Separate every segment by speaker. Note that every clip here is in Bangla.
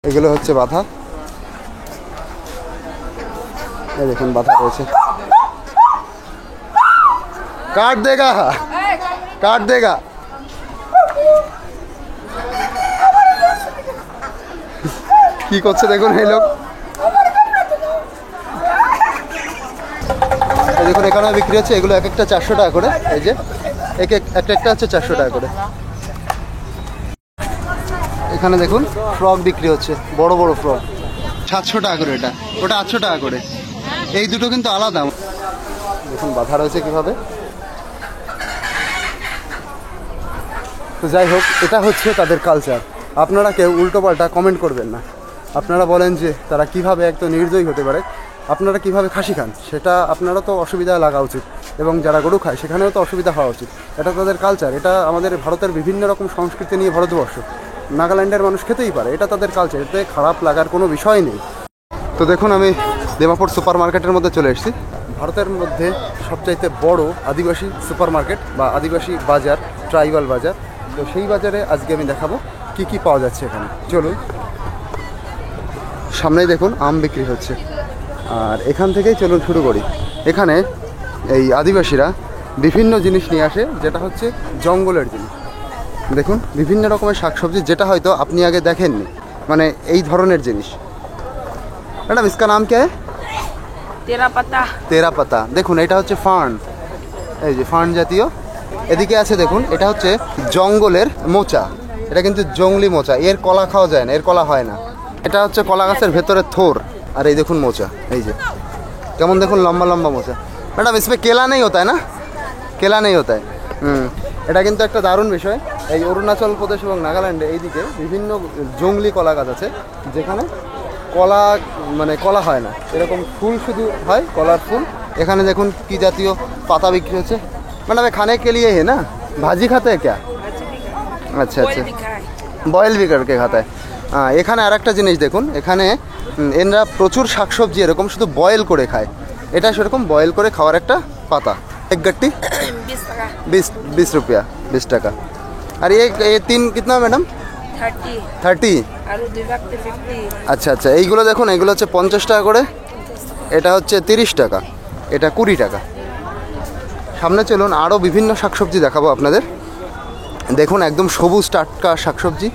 Speaker 1: এগুলো হচ্ছে বাধা, এই দেখুন বাধা রয়েছে। কাট দেগা, কাট দেগা। কি করছে দেখুন এই লোক। দেখুন এখানে বিক্রি হচ্ছে, এগুলো এক একটা 400 টাকা করে। এই যে একটা হচ্ছে 400 টাকা করে। এখানে দেখুন ফ্রক বিক্রি হচ্ছে, বড় বড় ফ্রক 700 টাকা করে। এটা ওটা 800 টাকা করে। এই দুটো কিন্তু আলাদা। দেখুন বাধা রয়েছে কিভাবে। তো যাই হোক, এটা হচ্ছে তাদের কালচার। আপনারা কেউ উল্টো পাল্টা কমেন্ট করবেন না। আপনারা বলেন যে তারা কিভাবে একটু নির্দয়ী হতে পারে, আপনারা কিভাবে খাসি খান, সেটা আপনারা তো অসুবিধা লাগা উচিত, এবং যারা গরু খায় সেখানেও তো অসুবিধা হওয়া উচিত। এটা তাদের কালচার, এটা আমাদের ভারতের বিভিন্ন রকম সংস্কৃতি নিয়ে ভারতবর্ষ। নাগাল্যান্ডের মানুষ খেতেই পারে, এটা তাদের কালচার, এতে খারাপ লাগার কোনো বিষয় নেই। তো দেখুন আমি দেমাপুর সুপার মার্কেটের মধ্যে চলে এসেছি। ভারতের মধ্যে সবচাইতে বড় আদিবাসী সুপার মার্কেট বা আদিবাসী বাজার, ট্রাইবাল বাজার। তো সেই বাজারে আজকে আমি দেখাবো কি কি পাওয়া যাচ্ছে এখানে। চলুন। সামনেই দেখুন আম বিক্রি হচ্ছে, আর এখান থেকেই চলুন শুরু করি। এখানে এই আদিবাসীরা বিভিন্ন জিনিস নিয়ে আসে, যেটা হচ্ছে জঙ্গলের জিনিস। দেখুন বিভিন্ন রকমের শাকসবজি, যেটা হয়তো আপনি আগে দেখেননি, মানে এই ধরনের জিনিস। ম্যাডাম ইসকা নাম কে?
Speaker 2: তেরা পাতা।
Speaker 1: তেরা পাতা। দেখুন এটা হচ্ছে ফার্ন, এই যে ফার্ন জাতীয়। এদিকে আছে দেখুন, এটা হচ্ছে জঙ্গলের মোচা। এটা কিন্তু জঙ্গলি মোচা, এর কলা খাওয়া যায় না, এর কলা হয় না। এটা হচ্ছে কলা গাছের ভেতরে থোর। আর এই দেখুন মোচা, এই যে কেমন দেখুন লম্বা লম্বা মোচা। ম্যাডাম ইসমে কেলা নেই হতা না? কেলা নেই হতা। এটা কিন্তু একটা দারুণ বিষয়। এই অরুণাচল প্রদেশ এবং নাগাল্যান্ডে এইদিকে বিভিন্ন জঙ্গলি কলা গাছ আছে, যেখানে কলা মানে কলা হয় না, এরকম ফুল শুধু হয়, কলার ফুল। এখানে দেখুন কি জাতীয় পাতা বিক্রি হচ্ছে। ম্যাডাম খানে কে লিয়ে হে না, ভাজি খাতে ক্যা? আচ্ছা আচ্ছা, বয়েল বি করকে খাতে। হ্যাঁ, এখানে আর একটা জিনিস দেখুন, এখানে এনরা প্রচুর শাকসবজি এরকম শুধু বয়েল করে খায়। এটা সেরকম বয়েল করে খাওয়ার একটা পাতা। এক গट्टी 20 रुपया, 20 টাকা। আর এই তিন কিতনা ম্যাডাম? 30। আচ্ছা আচ্ছা, এইগুলো দেখুন, এইগুলো হচ্ছে 50 টাকা করে, এটা হচ্ছে 30 টাকা, এটা 20 টাকা। সামনে চলুন, আরও বিভিন্ন শাকসবজি দেখাবো আপনাদের। দেখুন একদম সবুজ টাটকা শাকসবজি।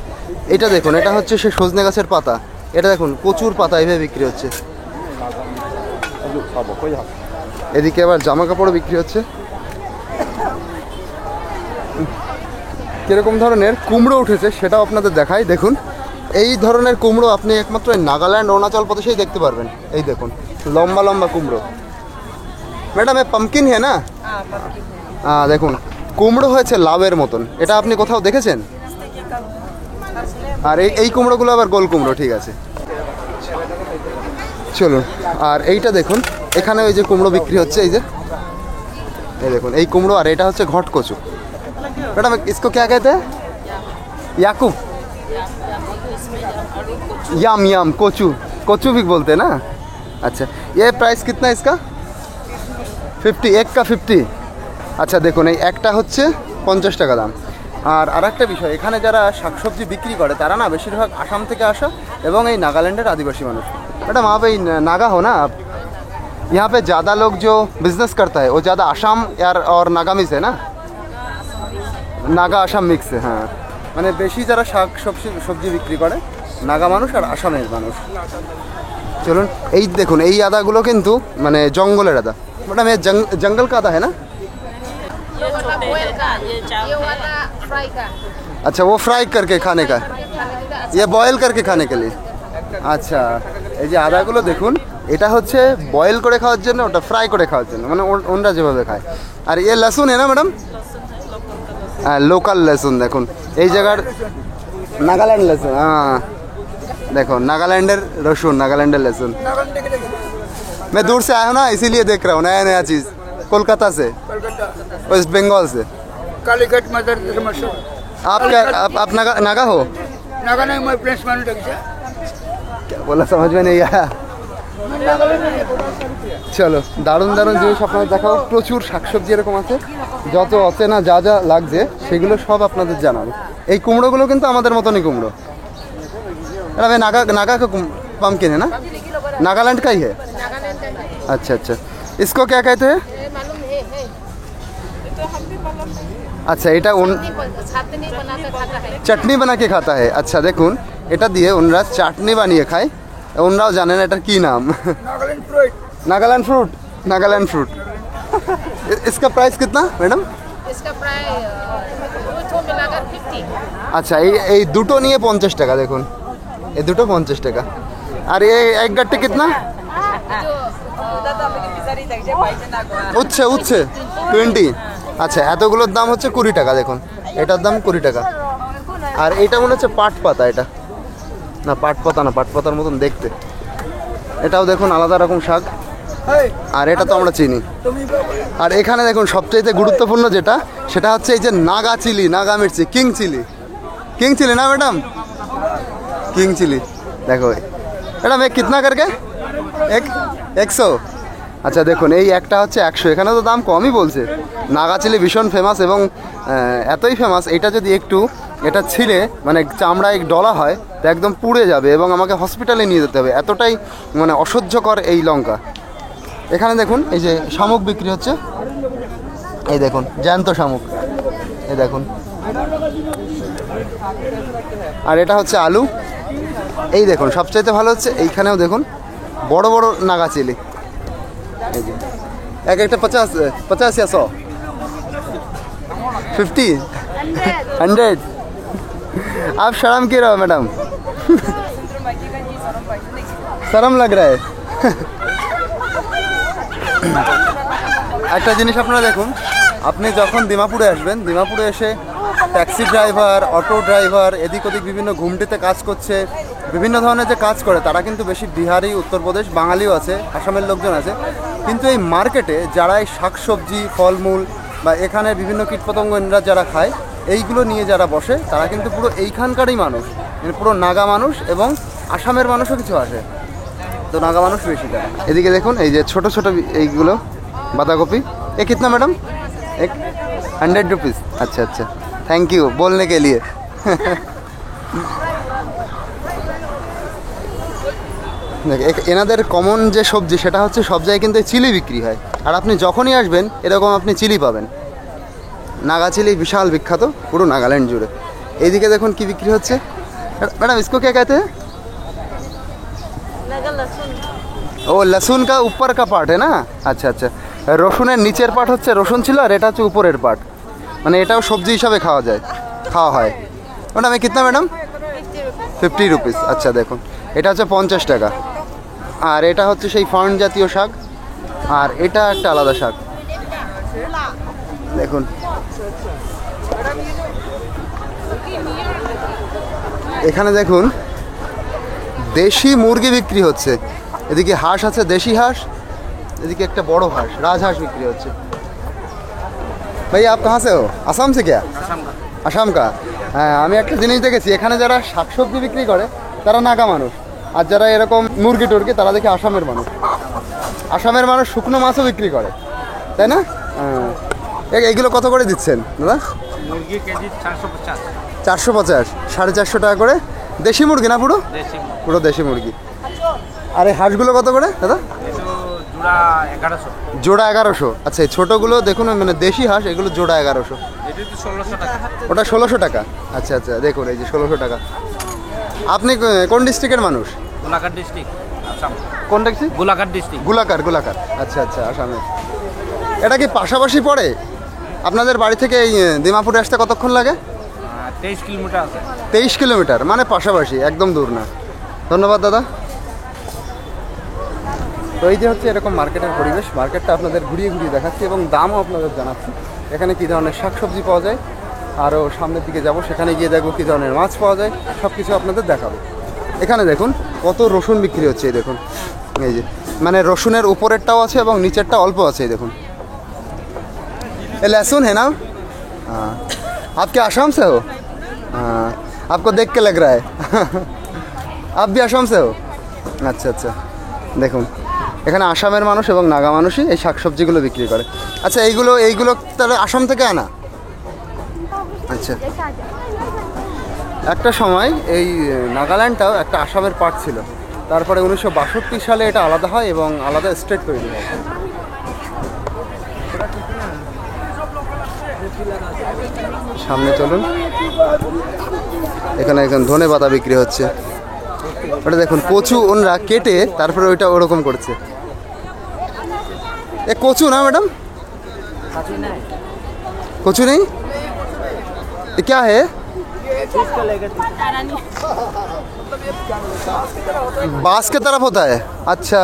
Speaker 1: এটা দেখুন, এটা হচ্ছে সে সজনে গাছের পাতা। এটা দেখুন প্রচুর পাতা এভাবে বিক্রি হচ্ছে। এদিকে আবার জামা কাপড়ও বিক্রি হচ্ছে। কিরকম ধরনের কুমড়ো উঠেছে সেটাও আপনাদের দেখাই। দেখুন এই ধরনের কুমড়ো আপনি একমাত্র নাগাল্যান্ড, অরুণাচল প্রদেশেই দেখতে পারবেন। এই দেখুন লম্বা লম্বা কুমড়ো। ম্যাডাম এ পাম্পকিন হে না? দেখুন কুমড়ো হয়েছে লাউয়ের মতন। এটা আপনি কোথাও দেখেছেন? আর এই কুমড়োগুলো আবার গোল কুমড়ো। ঠিক আছে, চলুন। আর এইটা দেখুন, এখানে ওই যে কুমড়ো বিক্রি হচ্ছে, এই দেখুন এই কুমড়ো। আর এটা হচ্ছে ঘট কচু। ম্যাডাম इसको क्या कहते हैं? याकूब, याम याम कोचू, कोचू भी बोलते हैं ना? अच्छा, ये प्राइस कितना है इसका? 50, एक का 50। আচ্ছা দেখুন এই একটা হচ্ছে 50 টাকা দাম। আর আরেকটা বিষয়, এখানে যারা শাকসবজি বিক্রি করে তারা না বেশিরভাগ আসাম থেকে আসা এবং এই নাগাল্যান্ডের আদিবাসী মানুষ। ম্যাডাম आप এই नागा हो ना आप? यहाँ पे ज़्यादा लोग जो बिजनेस करता है वो ज़्यादा आसाम यार और नागामिज है ना? নাগা আসাম মিক্সে। হ্যাঁ, মানে বেশি যারা শাক সবজি বিক্রি করে নাগা মানুষ আর আসামের মানুষ। চলুন, এই দেখুন এই আদাগুলো কিন্তু মানে জঙ্গলের আদা। ম্যাডাম এ জঙ্গল কা আদা হ্যাঁ না? अच्छा वो फ्राई करके खाने का, ये বয়েল करके खाने के लिए। আচ্ছা, এই যে আদাগুলো দেখুন, এটা হচ্ছে বয়েল করে খাওয়ার জন্য, ওটা ফ্রাই করে খাওয়ার জন্য, মানে ওনরা যেভাবে খায়। আর এ লসুন है ना ম্যাডাম? হ্যাঁ লোকাল লেসুন। দেখুন এই জায়গার নাগাল্যান্ড লেসুন। হ্যাঁ দেখুন নাগাল্যান্ডের রসুন, নাগাল্যান্ডের লেসুন। मैं दूर से आया हूँ ना, इसीलिए देख रहा हूँ नया नया चीज़। कोलकाता से, वेस्ट बंगाल से।
Speaker 3: कालीघाट मदर मशहूर।
Speaker 1: आप क्या आप नागा हो?
Speaker 3: नागा नहीं, मैं प्रिंस मानू लगी।
Speaker 1: क्या बोला समझ में नहीं आया। চলো, দারুণ দারুণ জিনিস আপনাদের দেখাবো। প্রচুর শাকসবজি এরকম আছে, যত অচেনা যা যা লাগছে সেগুলো সব আপনাদের জানাবো। এই কুমড়োগুলো কিন্তু আমাদের মতনই কুমড়ো। अरे नागा नागा का पम्पकिन है ना, नागालैंड का ही है। अच्छा अच्छा, इसको क्या कहते हैं? अच्छा, এটা চাটনি বানা কে খাতা है। अच्छा দেখুন, এটা দিয়ে ওনারা চাটনি বানিয়ে খায়। ওনারাও জানেন এটার কি নাম।
Speaker 3: Nagaland fruit.
Speaker 1: Nagaland fruit, Nagaland fruit. इसका प्राइस कितना मैडम?
Speaker 2: इसका प्राइस दो मिलाकर 50।
Speaker 1: আচ্ছা, এই দুটো নিয়ে 50 টাকা। দেখুন এই দুটো 50 টাকা। আর এই এক গাট্টি কিতনা? উচ্ছে উচ্ছে 20। আচ্ছা, এতগুলোর দাম হচ্ছে 20 টাকা। দেখুন এটার দাম 20 টাকা। আর এটা মনে হচ্ছে পাট পাতা। এটা না, পাট পাতা না, পাট পাতার মতন দেখতে। এটাও দেখুন আলাদা রকম শাক। আর এটা তো আমরা চিনি। আর এখানে দেখুন সবচেয়ে গুরুত্বপূর্ণ যেটা, সেটা হচ্ছে এই যে নাগা চিলি, নাগা মির্চি, কিং চিলি। কিং চিলি না ম্যাডাম? King chili. দেখো ম্যাডাম, এক কিতনা করকে? এক 100। আচ্ছা দেখুন, এই একটা হচ্ছে 100। এখানে তো দাম কমই বলছে। নাগা চিলি ভীষণ ফেমাস, এবং এতই ফেমাস, এটা যদি একটু এটা ছিলে মানে চামড়ায় ডলা হয় তো একদম পুড়ে যাবে, এবং আমাকে হসপিটালে নিয়ে যেতে হবে, এতটাই মানে অসহ্যকর এই লঙ্কা। এখানে দেখুন এই যে শামুক বিক্রি হচ্ছে। এই দেখুন জ্যান্ত শামুক, এই দেখুন। আর এটা হচ্ছে আলু। এই দেখুন সবচাইতে ভালো হচ্ছে এইখানেও দেখুন বড় বড় নাগা চিলি। এই যে এক একটা 50 या 100, 50, 100। आप शर्म क्यों रहे हो मैडम? शर्म लग रहा है। একটা জিনিস আপনারা দেখুন, আপনি যখন দিমাপুরে আসবেন, দিমাপুরে এসে ট্যাক্সি ড্রাইভার, অটো ড্রাইভার, এদিক ওদিক বিভিন্ন ঘুমটিতে কাজ করছে, বিভিন্ন ধরনের যে কাজ করে, তারা কিন্তু বেশি বিহারি, উত্তরপ্রদেশ, বাঙালিও আছে, আসামের লোকজন আছে। কিন্তু এই মার্কেটে যারা এই শাকসবজি, ফলমূল বা এখানে বিভিন্ন কীটপতঙ্গ যারা খায়, এইগুলো নিয়ে যারা বসে, তারা কিন্তু পুরো এইখানকারই মানুষ, মানে পুরো নাগা মানুষ, এবং আসামের মানুষও কিছু আসে, তো নাগা মানুষ বেশি তারা। এদিকে দেখুন এই যে ছোট ছোট এইগুলো বাঁধাকপি। এ কিতনা ম্যাডাম? এক 100 रुपीज़। अच्छा अच्छा, थैंक यू बोलने के लिए। এনাদের কমন যে সবজি সেটা হচ্ছে সব জায়গায় কিন্তু চিলি বিক্রি হয়। আর আপনি যখনই আসবেন এরকম আপনি চিলি পাবেন। নাগা চিলি বিশাল বিখ্যাত পুরো নাগাল্যান্ড জুড়ে। এইদিকে দেখুন কি বিক্রি হচ্ছে। ম্যাডাম इसको क्या कहते हैं? ও লসুন কা উপর কা পার্ট है ना। আচ্ছা আচ্ছা, রসুনের নিচের পার্ট হচ্ছে রসুন ছিল, আর এটা হচ্ছে উপরের পার্ট, মানে এটাও সবজি হিসাবে খাওয়া হয়। ম্যাডাম এ কিতনা ম্যাডাম? 50 रुपीज़। আচ্ছা দেখুন এটা হচ্ছে 50 টাকা। আর এটা হচ্ছে সেই ফার্ন জাতীয় শাক, আর এটা একটা আলাদা শাক। দেখুন এখানে দেখুন দেশি মুরগি বিক্রি হচ্ছে। এদিকে হাঁস আছে, দেশি হাঁস। এদিকে একটা বড় হাঁস, রাজহাঁস বিক্রি হচ্ছে। ভাই আপ কাহা সে হো? আসাম সে क्या? আসাম কা। হ্যাঁ, আমি একটা জিনিস দেখেছি, এখানে যারা শাকসবজি বিক্রি করে তারা নাগা মানুষ, আর যারা এরকম মুরগি টুরগি তারা দেখি আসামের মানুষ। আসামের মানুষ শুকনো মাছও বিক্রি করে, তাই না? হ্যাঁ। এইগুলো কত করে দিচ্ছেন দাদা?
Speaker 4: মুরগি কেজি 450।
Speaker 1: 450, 450 টাকা করে। দেশি মুরগি না? পুরো দেশি মুরগি। আর এই হাঁসগুলো কত করে দাদা?
Speaker 4: জোড়া 1100।
Speaker 1: জোড়া 1100। আচ্ছা, এই ছোটোগুলো দেখুন মানে দেশি হাঁস, এগুলো জোড়া 1100।
Speaker 4: এটা তো 1600 টাকা।
Speaker 1: ওটা 1600 টাকা। আচ্ছা আচ্ছা, দেখুন এই যে 1600 টাকা। আপনি কোন ডিস্ট্রিক্টের মানুষ?
Speaker 4: গোলাঘাট ডিস্ট্রিক্ট, আসাম।
Speaker 1: কোন ডিস্ট্রিক্ট?
Speaker 4: গোলাঘাট ডিস্ট্রিক্ট।
Speaker 1: গোলাঘাট। আচ্ছা আচ্ছা, আসামে। এটা কি পাশাপাশি পড়ে? আপনাদের বাড়ি থেকে এই দিমাপুরে আসতে কতক্ষণ লাগে?
Speaker 4: 23 কিলোমিটার আছে।
Speaker 1: 23 কিলোমিটার, মানে পাশাপাশি, একদম দূর না। ধন্যবাদ দাদা। তো এই যে হচ্ছে এরকম মার্কেটের পরিবেশ। মার্কেটটা আপনাদের ঘুরিয়ে ঘুরিয়ে দেখাচ্ছি এবং দামও আপনাদের জানাচ্ছি। এখানে কী ধরনের শাকসবজি পাওয়া যায়, আরও সামনের দিকে যাব, সেখানে গিয়ে দেখবো কী ধরনের মাছ পাওয়া যায়, সব কিছু আপনাদের দেখাবো। এখানে দেখুন কত রসুন বিক্রি হচ্ছে। এই দেখুন, এই যে মানে রসুনের উপরেরটাও আছে এবং নিচেরটা অল্প আছে। এই দেখুন, ये लहसुन है ना? हाँ। आप क्या आसाम से हो? हाँ, आपको देख के लग रहा है। आप भी आसाम से हो? अच्छा अच्छा, দেখুন এখানে আসামের মানুষ এবং নাগা মানুষই এই শাকসবজিগুলো বিক্রি করে। আচ্ছা, এইগুলো তাহলে আসাম থেকে আনা? আচ্ছা, একটা সময় এই নাগাল্যান্ডটাও একটা আসামের পার্ট ছিল, তারপরে 1962 সালে এটা আলাদা হয় এবং আলাদা স্টেট তৈরি হয়। সামনে চলুন, এখানে এখন ধনে পাতা বিক্রি হচ্ছে। ওটা দেখুন কচু ওনরা কেটে তারপরে ওইটা ওরকম করছে। এ কচু না ম্যাডাম? कचू नहीं? ये क्या है? बांस के तरफ होता है। अच्छा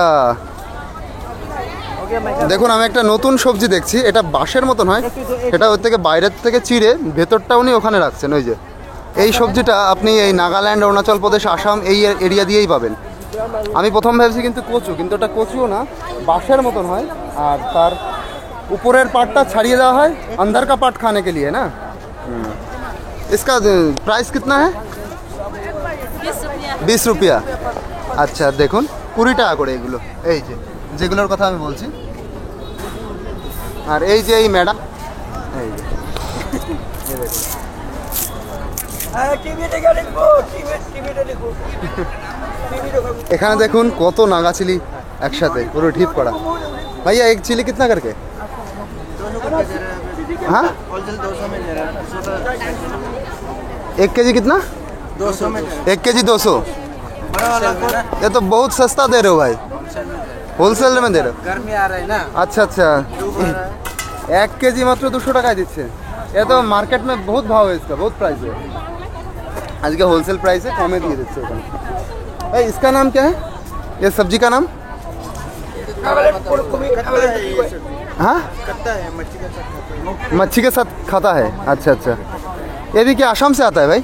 Speaker 1: দেখুন আমি একটা নতুন সবজি দেখছি, এটা বাঁশের মতন হয়, এটা ওর থেকে বাইরের থেকে চিড়ে ভেতরটা উনি ওখানে রাখছেন। ওই যে এই সবজিটা আপনি এই নাগাল্যান্ড, অরুণাচল প্রদেশ, আসাম এই এরিয়া দিয়েই পাবেন। আমি প্রথম ভেবেছি কিন্তু কচু, কিন্তু ওটা কচুও না, বাঁশের মতন হয় আর তার ऊपरेर पार्टটা छड़िए देवा है, अंदर का पार्ट खाने के लिए ना। इसका प्राइस कितना है? 20 रुपया। अच्छा देखुन 20 টাকা করে এগুলো, এই যে যেগুলোর কথা আমি বলছি। আর এই যে এই ম্যাডাম, এই যে এখানে দেখুন কত নাগা চিলি একসাথে পুরো ঢিপ করা। ভাইয়া एक चिली कितना करके? हाँ 1 केजी कितना?
Speaker 3: 200 में
Speaker 1: 1 केजी 200। ये तो बहुत सस्ता दे रहे हो भाई, होलसेल में दे रहे हो।
Speaker 3: गर्मी आ रही है ना,
Speaker 1: अच्छा अच्छा 1 केजी मात्र 200 টাকায় দিচ্ছে। ये तो मार्केट में बहुत भाव है इसका, बहुत प्राइस है। आज के होलसेल प्राइस है, कम दिए दिচ্ছে এখানে। भाई इसका नाम क्या है, ये सब्जी का नाम? हाँ मच्छी के साथ खाता है। अच्छा अच्छा ये भी क्या आसाम से आता है भाई?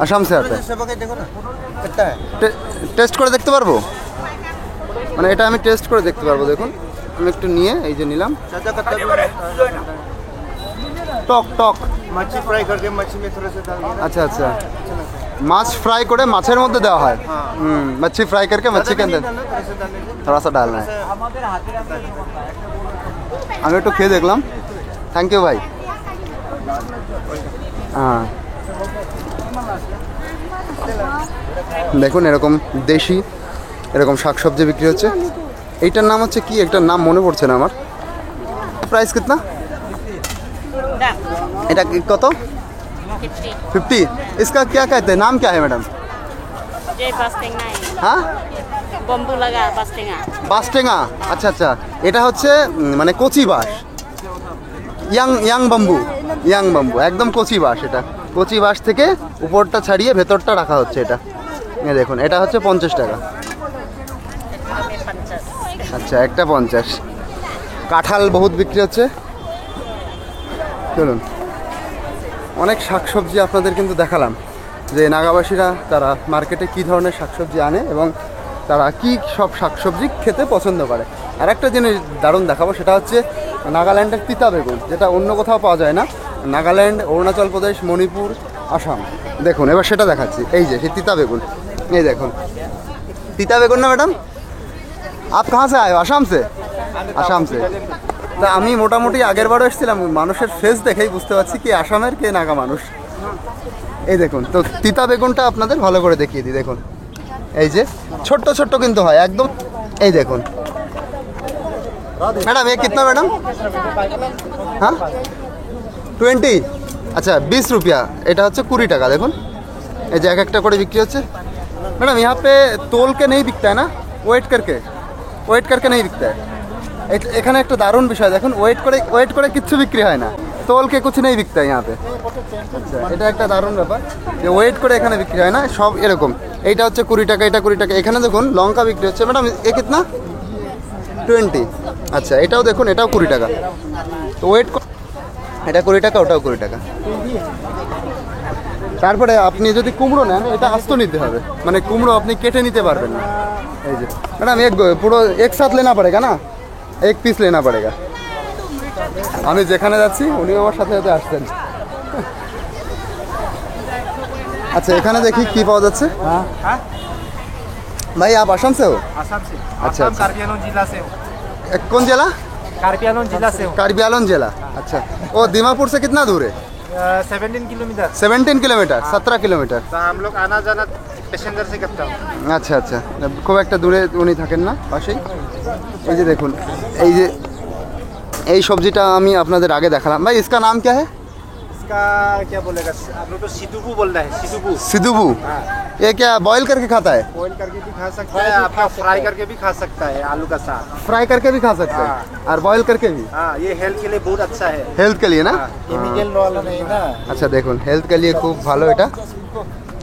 Speaker 1: आसाम से आता है।
Speaker 3: देखो ना कितना है,
Speaker 1: টেস্ট করে দেখতে পারবো? মানে এটা আমি টেস্ট করে দেখতে পারবো। দেখুন আমি একটু নিয়ে এই যে নিলাম। টক টক
Speaker 3: मच्छी फ्राई करके मच्छी में थोड़ा सा डाल देना।
Speaker 1: अच्छा अच्छा माछ फ्राई করে মাছের মধ্যে দেওয়া হয়। मच्छी फ्राई करके मच्छी के अंदर थोड़ा सा डालना है। আমি একটু খেয়ে দেখলাম। থ্যাংক ইউ ভাই। হ্যাঁ দেখুন এরকম দেশি এরকম শাকসবজি বিক্রি হচ্ছে। এইটার নাম হচ্ছে কি, একটার নাম মনে পড়ছে না আমার। প্রাইস কিতনা এটা? কত? 50। इसका क्या कहते हैं, नाम क्या है मैडम? हाँ
Speaker 2: बम्बू लगा बास्टेंगा।
Speaker 1: বাঁশটেঙা। আচ্ছা আচ্ছা এটা হচ্ছে মানে কচি বাঁশ, ইয়াং বাম্বু, ইয়াং বাম্বু একদম কচি বাঁশ। এটা কচি বাঁশ থেকে উপরটা ছাড়িয়ে ভেতরটা রাখা হচ্ছে। এটা দেখুন এটা হচ্ছে 50 টাকা। আচ্ছা একটা 50। কাঁঠাল বহুত বিক্রি হচ্ছে। চলুন অনেক শাকসবজি আপনাদের কিন্তু দেখালাম যে নাগাবাসীরা তারা মার্কেটে কী ধরনের শাকসবজি আনে এবং তারা কী সব শাকসবজি খেতে পছন্দ করে। আর একটা জিনিস দারুণ দেখাবো, সেটা হচ্ছে নাগাল্যান্ডের তিতা বেগুন, যেটা অন্য কোথাও পাওয়া যায় না। নাগাল্যান্ড, অরুণাচল প্রদেশ, মণিপুর, আসাম। দেখুন এবার সেটা দেখাচ্ছি। এই যে সেই তিতা বেগুন, এই দেখুন তিতা বেগুন না ম্যাডাম? আপ কাহা সে আয়ে? আসাম সে? আসাম সে। তা আমি মোটামুটি আগের বারও এসেছিলাম, মানুষের ফেস দেখেই বুঝতে পারছি কি আসামের কে নাগা মানুষ। এই দেখুন তো তিতা বেগুনটা আপনাদের ভালো করে দেখিয়ে দিই। দেখুন এই যে ছোট্ট ছোট্ট কিন্তু হয় একদম। এই দেখুন ম্যাডাম এ কিতনা ম্যাডাম? হ্যাঁ 20। अच्छा 20 रुपया। এটা হচ্ছে 20 টাকা। দেখুন এই যে এক একটা করে বিক্রি হচ্ছে। मैडम यहाँ पे तोल के नहीं बिकता है ना, वेट करके नहीं बिकता है। এখানে একটা দারুণ বিষয় দেখুন, ওয়েট করে কিচ্ছু বিক্রি হয় না, তোলকে कुछ नहीं बिकता है यहाँ पे। আচ্ছা এটা একটা দারুণ ব্যাপার যে ওয়েট করে এখানে বিক্রি হয় না, সব এরকম। এইটা হচ্ছে 20 টাকা, এটা 20 টাকা। এখানে দেখুন লঙ্কা বিক্রি হচ্ছে। ম্যাডাম এ কিতনা? 20। আচ্ছা এটাও দেখুন, এটাও 20 টাকা। তো ওয়েট এটা 20 টাকা, ওটাও 20 টাকা। তারপরে আপনি যদি কুমড়ো নেন, এটা আস্ত নিতে হবে, মানে কুমড়ো আপনি কেটে নিতে পারবেন না। এই যে ম্যাডাম পুরো এক সাথ লেনা পড়েগা না, এক পিস লেনা পড়েগা। আমি যেখানে যাচ্ছি উনি আমার সাথে সাথে আসছেন। अच्छा এখানে দেখি কি পাওয়া যাচ্ছে।
Speaker 4: हाँ
Speaker 1: भाई आप असम से हो?
Speaker 4: आसाम से।
Speaker 1: अच्छा,
Speaker 4: आसाम
Speaker 1: अच्छा।
Speaker 4: कार्बी आंगलॉन्ग जिला से हो।
Speaker 1: कौन जिला?
Speaker 4: कार्बी आंगलॉन्ग जिला से हो।
Speaker 1: कार्बी आंगलॉन्ग जिला। अच्छा वो दीमापुर से कितना दूर है?
Speaker 3: 17 किलोमीटर
Speaker 1: 17 কিলোমিটার 17 কিলোমিটার।
Speaker 3: तो हम लोग आना जाना पैसेंजर से करता हूँ।
Speaker 1: আচ্ছা আচ্ছা, খুব একটা দূরে উনি থাকেন না, পাশেই। এই যে দেখুন, এই যে এই সবজিটা আমি আপনাদের আগে দেখালাম। ভাই इसका नाम क्या है?
Speaker 3: इसका क्या बोलेगा, आप लोग तो सिदुबू बोल रहे हैं, सिदुबू।
Speaker 1: सिदुबू।
Speaker 3: हाँ,
Speaker 1: ये क्या बॉईल करके खाता है?
Speaker 3: बॉईल करके भी खा सकता है, आपका फ्राई करके भी खा सकता है आलू का साथ।
Speaker 1: फ्राई करके भी खा सकते हैं और बॉईल करके भी।
Speaker 3: हाँ, ये हेल्थ के लिए बहुत अच्छा है।
Speaker 1: हेल्थ के लिए ना?
Speaker 3: केमिकल वाला नहीं ना।
Speaker 1: अच्छा देखुन, हेल्थ के लिए खूब ভালো এটা।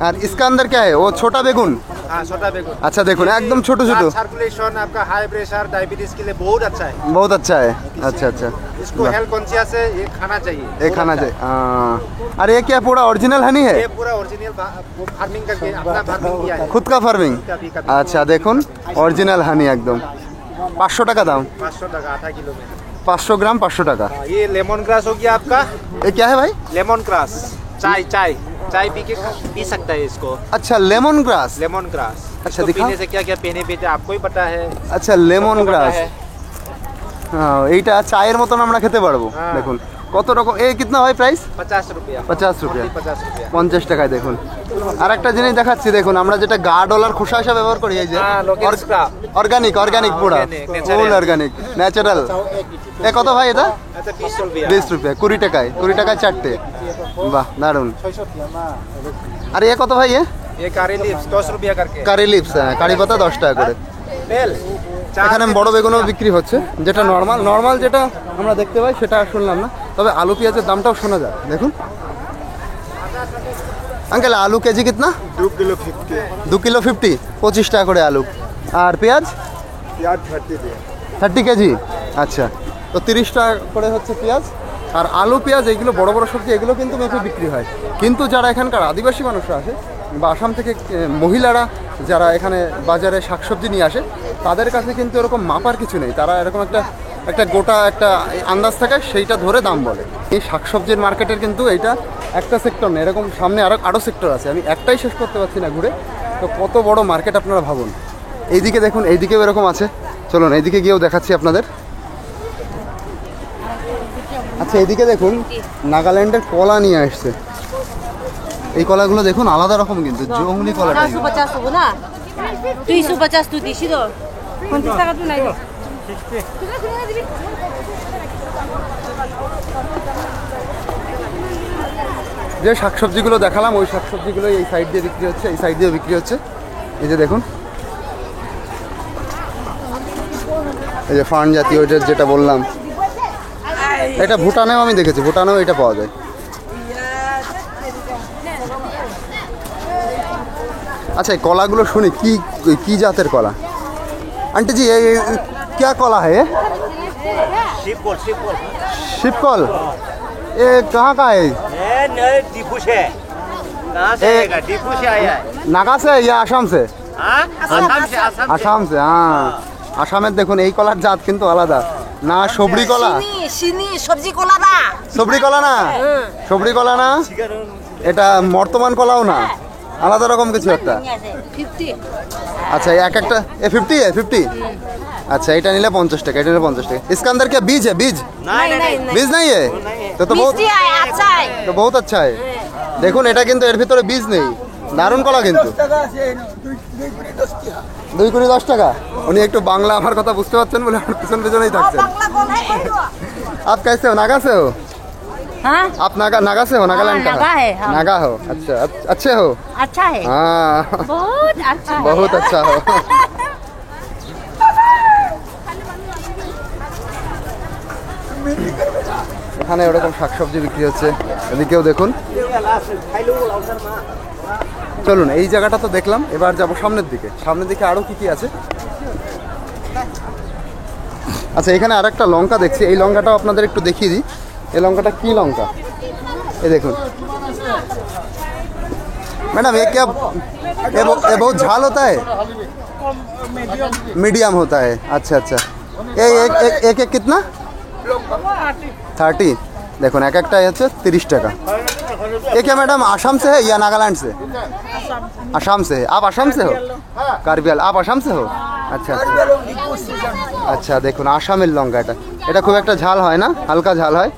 Speaker 1: আর इसका अंदर क्या है? वो छोटा बेगुन।
Speaker 3: हाँ, छोटा बेगुन।
Speaker 1: अच्छा देखुन, एकदम छोटे छोटे।
Speaker 3: सर्कुलेशन, आपका हाई प्रेशर, डायबिटीज के लिए बहुत अच्छा है।
Speaker 1: बहुत अच्छा है। अच्छा अच्छा,
Speaker 3: इसको हेल्थ कॉन्शियस है, ये खाना चाहिए।
Speaker 1: ये खाना चाहिए। अरे ये क्या पूरा ओरिजिनल हनी है?
Speaker 3: ये पूरा ओरिजिनल फार्मिंग करके अपना फार्मिंग किया है।
Speaker 1: खुद का फार्मिंग।
Speaker 3: कभी कभी
Speaker 1: अच्छा দেখুন, অরিজিনাল হানি একদম। 500 টাকা দাম।
Speaker 3: 500 টাকা आधा किलो में।
Speaker 1: 500 ग्राम 500 টাকা।
Speaker 3: हाँ, ये लेमन ग्रास हो गया आपका।
Speaker 1: ये क्या है भाई?
Speaker 3: लेमन ग्रास, चाय चाय चाय पी के पी सकता है इसको।
Speaker 1: अच्छा लेमन ग्रास।
Speaker 3: लेमन ग्रास,
Speaker 1: अच्छा,
Speaker 3: इसको
Speaker 1: दिखाओ।
Speaker 3: पीने से क्या क्या बेनिफिट है आपको ही पता है।
Speaker 1: আচ্ছা লেমন
Speaker 3: सबको पता
Speaker 1: গ্রাস।
Speaker 3: है।
Speaker 1: হ্যাঁ, এইটা চায়ের মতন আমরা খেতে পারবো।
Speaker 3: হ্যাঁ।
Speaker 1: দেখুন কত রকম। এই কিতনা হয় প্রাইস?
Speaker 3: 50 रुपया।
Speaker 1: 50 रुपया।
Speaker 3: 50 रुपया।
Speaker 1: 50 টাকায় দেখুন। আর একটা জিনিস দেখাচ্ছি দেখুন, আমরা যেটা গা ডলার খোসা হিসাবে ব্যবহার করি, এই যে
Speaker 3: হ্যাঁ, local scrap।
Speaker 1: অর্গানিক অর্গানিক
Speaker 3: হ্যাঁ,
Speaker 1: পুরা
Speaker 3: organic, natural।
Speaker 1: ফুল অর্গানিক ন্যাচারাল। এ কত ভাই এটা?
Speaker 3: अच्छा 20 रुपया।
Speaker 1: 20 রুপিয়া। 20 টাকায়, 20 টাকায় চারটে। বাহ দারুন। আর এ কত ভাই?
Speaker 3: ये कारी लिप्स 10 रुपया करके।
Speaker 1: কারি লিপস, কারি পাতা 10 টাকা করে।
Speaker 3: बेल
Speaker 1: এখানে বড় বেগুনও বিক্রি হচ্ছে, যেটা নর্মাল নর্মাল যেটা আমরা দেখতে পাই সেটা আর শুনলাম না, তবে আলু পেঁয়াজের দামটাও শোনা যায়। দেখুন আঙ্কেল, আলু কেজি কিতনা?
Speaker 3: 2 किलो 50।
Speaker 1: 2 কিলো 50, 25 টাকা করে আলু। আর পেঁয়াজ?
Speaker 3: प्याज 30 दे।
Speaker 1: 30 কেজি। আচ্ছা, তো 30 টাকা করে হচ্ছে পেঁয়াজ। আর আলু পেঁয়াজ এইগুলো বড় বড় সবজি, এগুলো কিন্তু মেপে বিক্রি হয়। কিন্তু যারা এখানকার আদিবাসী মানুষরা আসে বা আসাম থেকে মহিলারা যারা এখানে বাজারে শাকসবজি নিয়ে আসে, তাদের কাছে কিন্তু এরকম মাপার কিছু নেই। তারা এরকম একটা গোটা একটা আন্দাজ থাকে, সেইটা ধরে দাম বলে। এই শাকসবজির মার্কেটের কিন্তু এইটা একটা সেক্টর নেই, এরকম সামনে আরও সেক্টর আছে। আমি একটাই শেষ করতে পারছি না ঘুরে। তো কত বড় মার্কেট আপনারা ভাবুন। এইদিকে দেখুন, এইদিকেও এরকম আছে। চলুন এইদিকে গিয়েও দেখাচ্ছি আপনাদের। আচ্ছা এইদিকে দেখুন, নাগাল্যান্ডের কলা নিয়ে আসছে। এই কলাগুলো দেখুন আলাদা রকম, কিন্তু জংলি কলাটা।
Speaker 5: 450 না 250 তুই দিছি তো 50 টাকা তুই নাই
Speaker 1: যে শাকসবজিগুলো দেখালাম, ওই শাকসবজিগুলো এই সাইড দিয়ে বিক্রি হচ্ছে, এই সাইড দিয়ে বিক্রি হচ্ছে। এই যে দেখুন, এই যে ফার্ন জাতীয় যেটা বললাম, এটা ভুটানেও আমি দেখেছি, ভুটানেও এটা পাওয়া যায়। আচ্ছা এই কলাগুলো শুনি, কি কি জাতের কলা? आंटी जी ये क्या कला है?
Speaker 3: शिपकोल शिपकोल।
Speaker 1: शिपकल। ये कहाँ का है?
Speaker 3: ये डिपू से है। कहाँ से आएगा? डिपू से आया है।
Speaker 1: नागा से या आसाम से?
Speaker 3: हाँ, आसाम से।
Speaker 1: আসাম से। হ্যাঁ, আসামের দেখুন এই কলার জাত কিন্তু আলাদা। না সবরি কলা,
Speaker 5: চিনি সবজি কলা না
Speaker 1: সবরি কলা না, সবরি কলা না, এটা বর্তমান কলাও না, আলাদা রকম কিছু একটা।
Speaker 5: 50
Speaker 1: अच्छा एक একটা 50 है 50। अच्छा এটা নিলে 50 টাকা, এটা নিলে 50 টাকা। इसका अंदर क्या बीज है? बीज
Speaker 5: नहीं नहीं
Speaker 1: बीज नहीं है? तो बहुत
Speaker 5: মিষ্টি है अच्छा है
Speaker 1: তো বহুত আচ্ছা है। দেখুন এটা কিন্তু এর ভিতরে বীজ নেই, দারুণ কলা কিন্তু। 2 কুড়ি 10 টাকা। উনি একটু বাংলা আমার কথা বুঝতে পারছেন বলে আমার পিছন পিছনেই থাকছেন।
Speaker 5: বাংলা কোন है
Speaker 1: आप कैसे हो? नागा से हो?
Speaker 5: हां
Speaker 1: आप नागा से हो? नागालैंड का?
Speaker 5: नागा है हम।
Speaker 1: नागा हो? अच्छा अच्छे हो?
Speaker 5: अच्छा है
Speaker 1: हाँ
Speaker 5: बहुत अच्छा है
Speaker 1: बहुत अच्छा हो। এখানে ওরকম শাকসবজি বিক্রি হচ্ছে, এদিকেও দেখুন। চলুন এই জায়গাটা তো দেখলাম, এবার যাব সামনের দিকে। সামনের দিকে আরো কি কি আছে। আচ্ছা এখানে আরেকটা লঙ্কা দেখছি, এই লঙ্কাটাও আপনাদের একটু দেখিয়ে দিই। এই লঙ্কাটা কি লঙ্কা? এই দেখুন मैडम, ये क्या ये बहुत झाल होता है? मीडियम होता है। अच्छा अच्छा, ये एक कितना? 30। देखो एक একটা হচ্ছে 30 টাকা। ये क्या मैडम आसाम से है या नागालैंड से? आसाम से है। आप आसाम से हो? কার্বিয়াল। आप आसाम से हो? अच्छा अच्छा, দেখুন আসামের লঙ্কা। এটা খুব একটা ঝাল হয় না, হালকা ঝাল হয়।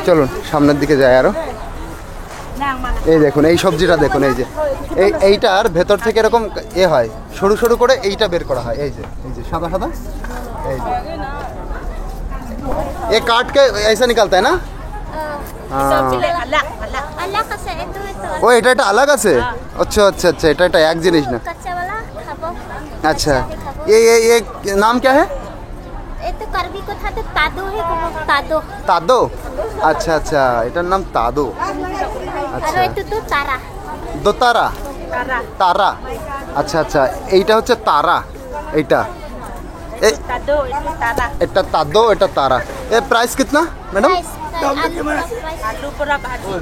Speaker 1: চলুন সামনের দিকে যাই আরো। এই দেখুন এই সবজিটা দেখুন, এই যে এইটার ভেতর থেকে এরকম হয়, সরু সরু করে এইটা বের করা হয়। এই যে সাদা সাদা, এই যে ये काट के ऐसा निकलता है ना?
Speaker 6: अलग আছে এটো
Speaker 1: ও এটা अलग আছে। আচ্ছা আচ্ছা আচ্ছা, এটা এক জিনিস না।
Speaker 6: কাঁচা वाला খাবো।
Speaker 1: अच्छा ये नाम क्या है?
Speaker 6: এটো কার্বি কথা তো তাদো হে কোনো তাদো।
Speaker 1: तादो। अच्छा अच्छा, এটার নাম तादो।
Speaker 6: আর
Speaker 1: আচ্ছা,
Speaker 6: এটো তো তারা।
Speaker 1: দোতারা। তারা। আচ্ছা আচ্ছা, এইটা হচ্ছে তারা। এইটা
Speaker 5: Tado, itu tanah.
Speaker 1: এটা तादो, এটা তারা। এর প্রাইস কিতনা ম্যাডাম?
Speaker 5: Alu pura bhaji.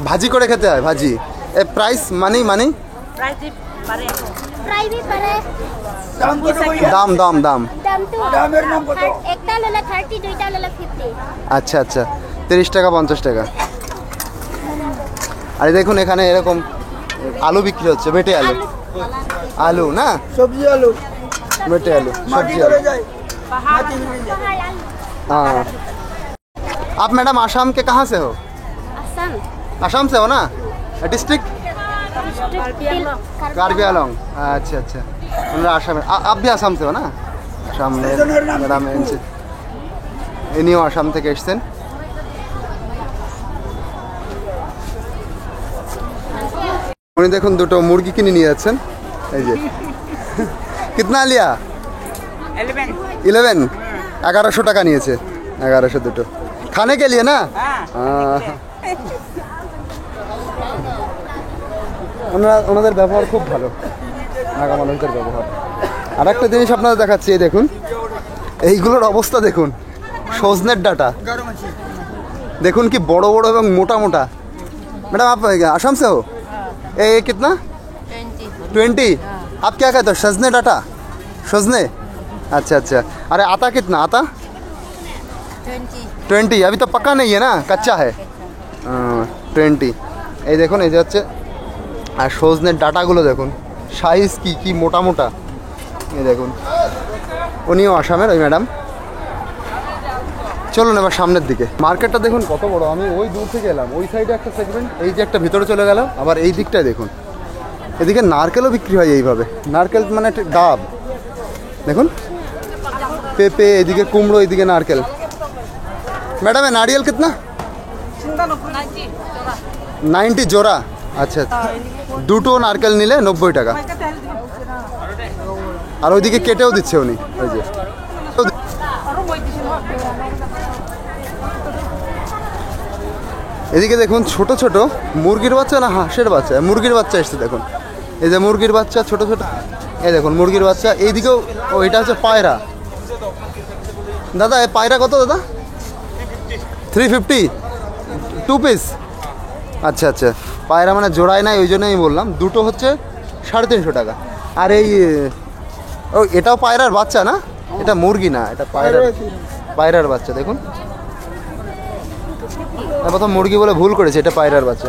Speaker 1: ভাজি করে খেতে হয়, ভাজি। এ প্রাইস মানি
Speaker 5: Price di pare.
Speaker 6: ফ্রাই ভি পারে।
Speaker 1: দাম দাম দাম।
Speaker 6: দাম তো একটা ললা 30, দুইটা ললা 50।
Speaker 1: আচ্ছা আচ্ছা, 30 টাকা 50 টাকা। আর এই দেখুন এখানে এরকম আলু বিক্রি হচ্ছে, বেটে আলু। আলু না,
Speaker 7: সবজি আলু
Speaker 1: বেটে আলু,
Speaker 7: মাটি
Speaker 1: সবজি
Speaker 7: করে
Speaker 1: আলু।
Speaker 7: যায়
Speaker 1: हाँ। आप मैडम आसाम के कहाँ से हो?
Speaker 6: আসাম।
Speaker 1: आसाम से हो ना? डिस्ट्रिक्ट कार्बी आंगलोंग। अच्छा अच्छा, उन्होंने आसाम में। आप भी आसाम से हो ना? आसाम में मैडम इनसे इन्हीं आसाम থেকে এসেছেন। উনি দেখুন দুটো মুরগি কিনে নিয়ে যাচ্ছেন। এই যে কিতনা লিয়া? 11 1100 টাকা নিয়েছে। 1100 দুটো খানে কে লিয়ে না? ওনাদের ব্যবহার খুব ভালো, নাগা মানুষদের ব্যবহার। আর একটা জিনিস আপনাদের দেখাচ্ছি, এই দেখুন এইগুলোর অবস্থা দেখুন। সজনের ডাটা দেখুন কি বড় বড় এবং মোটা মোটা। मैडम आप आसाम से हो? ये कितना? 20। आप क्या कहते हो? सजने डाटा, सजने। अच्छा अच्छा, अरे आता कितना? आता 20। अभी तो पक्का नहीं है ना, कच्चा है। 20। এই দেখুন, এই যে হচ্ছে আর সজনের ডাটাগুলো দেখুন, সাইজ কি মোটা মোটা। এই দেখুন, উনিও আসামের ওই ম্যাডাম। চলুন এবার সামনের দিকে। মার্কেটটা দেখুন কত বড়। আমি ওই দূর থেকে এলাম, ওই সাইডে একটা সেগমেন্ট, এই যে একটা ভিতরে চলে গেল। আবার এই দিকটায় দেখুন, এদিকে নারকেলও বিক্রি হয় এইভাবে। নারকেল মানে ডাব দেখুন, পেঁপে, এদিকে কুমড়ো, এদিকে নারকেল। ম্যাডাম এ নারিয়েল কিতনা? 90 জোড়া। আচ্ছা, দুটো নারকেল নিলে 90 টাকা। আর ওইদিকে কেটেও দিচ্ছে উনি, ওই যে। এদিকে দেখুন ছোট ছোট মুরগির বাচ্চা না হাঁসের বাচ্চা, মুরগির বাচ্চা এসছে দেখুন। এই যে মুরগির বাচ্চা ছোট ছোট, এই দেখুন মুরগির বাচ্চা। এইদিকেও এটা হচ্ছে পায়রা। দাদা এই পায়রা কত দাদা? 350 2 পিস। আচ্ছা আচ্ছা, পায়রা মানে জোড়ায় নাই, ওই জন্যই বললাম। দুটো হচ্ছে 350 টাকা। আর এই এটাও পায়রার বাচ্চা না? এটা মুরগি না, এটা পায়রার বাচ্চা। দেখুন প্রথম মুরগি বলে ভুল করেছে, এটা পায়রার বাচ্চা।